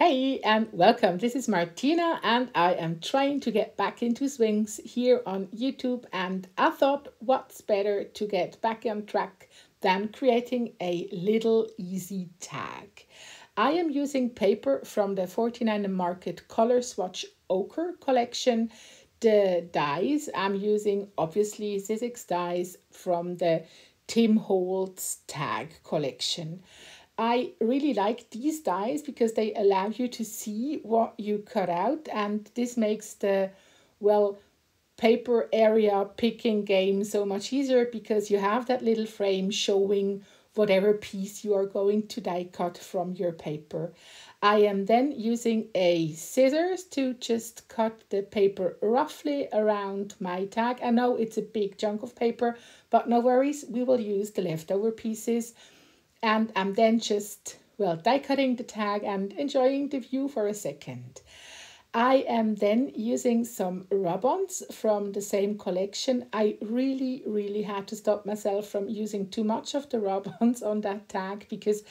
Hey and welcome. This is Martina and I am trying to get back into swings here on YouTube, and I thought what's better to get back on track than creating a little easy tag. I am using paper from the 49 Market Color Swatch Ochre collection. The dies I'm using obviously Sizzix dies from the Tim Holtz tag collection. I really like these dies because they allow you to see what you cut out, and this makes the, well, paper area picking game so much easier because you have that little frame showing whatever piece you are going to die cut from your paper. I am then using a scissors to just cut the paper roughly around my tag. I know it's a big chunk of paper, but no worries, we will use the leftover pieces. And I'm then just, well, die cutting the tag and enjoying the view for a second. I am then using some Rubons from the same collection. I really had to stop myself from using too much of the Rubons on that tag because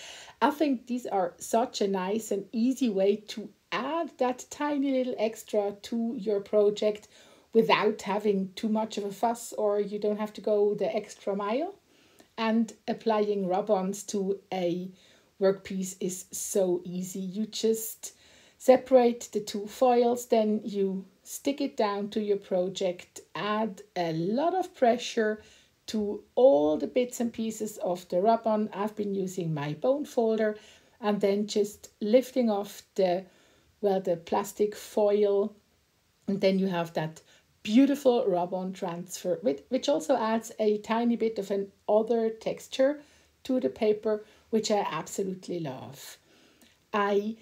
I think these are such a nice and easy way to add that tiny little extra to your project without having too much of a fuss, or you don't have to go the extra mile. And applying Rubons to a workpiece is so easy. You just separate the two foils, then you stick it down to your project, add a lot of pressure to all the bits and pieces of the Rubon. I've been using my bone folder, and then just lifting off the plastic foil, and then you have that beautiful Rubon transfer, which also adds a tiny bit of an other texture to the paper, which I absolutely love. I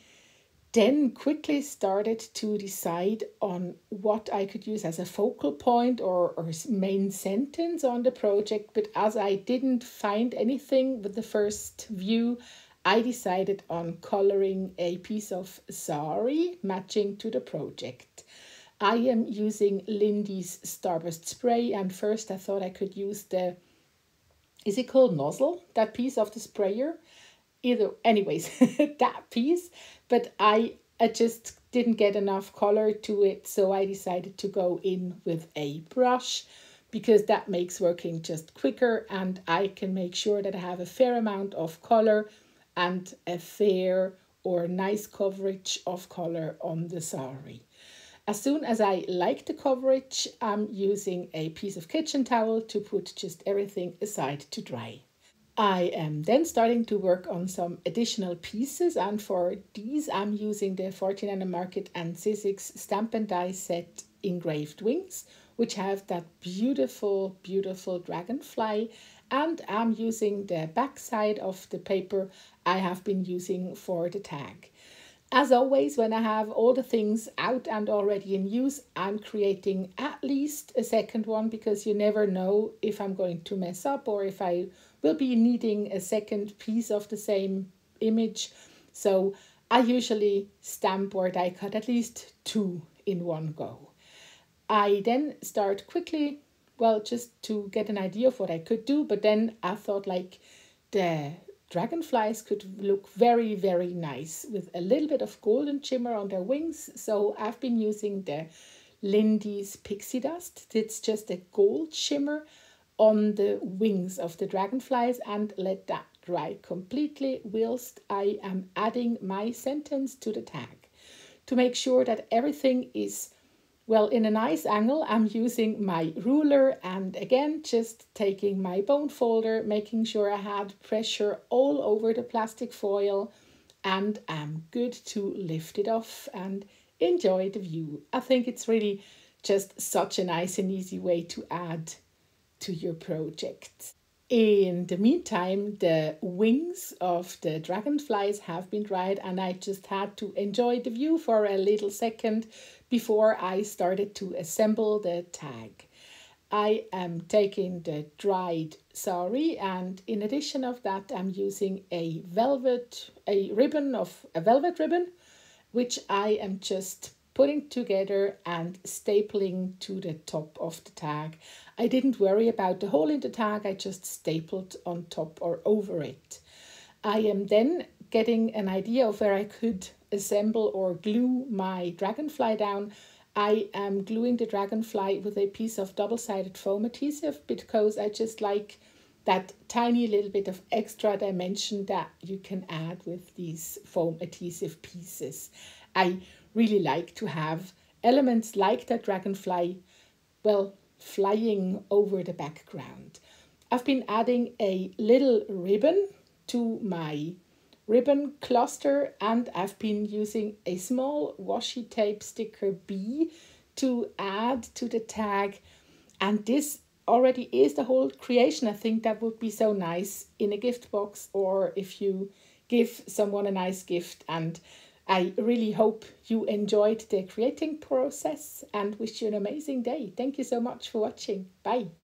then quickly started to decide on what I could use as a focal point or main sentence on the project, but as I didn't find anything with the first view, I decided on coloring a piece of sari matching to the project. I am using Lindy's Starburst Spray, and first I thought I could use the, is it called nozzle? That piece of the sprayer? Anyways, that piece, but I just didn't get enough color to it, so I decided to go in with a brush because that makes working just quicker, and I can make sure that I have a fair amount of color and a fair or nice coverage of color on the sari. As soon as I like the coverage, I'm using a piece of kitchen towel to put just everything aside to dry. I am then starting to work on some additional pieces, and for these I'm using the 49 Market and Sizzix Stamp&Die set engraved wings, which have that beautiful dragonfly, and I'm using the back side of the paper I have been using for the tag. As always, when I have all the things out and already in use, I'm creating at least a second one because you never know if I'm going to mess up or if I will be needing a second piece of the same image. So I usually stamp or die cut at least two in one go. I then start quickly, just to get an idea of what I could do, but then I thought like the dragonflies could look very nice with a little bit of golden shimmer on their wings. So I've been using the Lindy's Pixie Dust. It's just a gold shimmer on the wings of the dragonflies, and let that dry completely whilst I am adding my sentence to the tag. To make sure that everything is in a nice angle, I'm using my ruler and again just taking my bone folder, making sure I had pressure all over the plastic foil, and I'm good to lift it off and enjoy the view. I think it's really just such a nice and easy way to add to your project. In the meantime, the wings of the dragonflies have been dried, and I just had to enjoy the view for a little second before I started to assemble the tag. I am taking the dried sari, and in addition of that, I'm using a velvet ribbon, which I am just putting together and stapling to the top of the tag. I didn't worry about the hole in the tag, I just stapled on top or over it. I am then getting an idea of where I could assemble or glue my dragonfly down, I am gluing the dragonfly with a piece of double-sided foam adhesive because I just like that tiny little bit of extra dimension that you can add with these foam adhesive pieces. I really like to have elements like that dragonfly, well, flying over the background. I've been adding a little ribbon to my ribbon cluster, and I've been using a small washi tape sticker B to add to the tag, and this already is the whole creation. I think that would be so nice in a gift box, or if you give someone a nice gift. And I really hope you enjoyed the creating process and wish you an amazing day. Thank you so much for watching. Bye.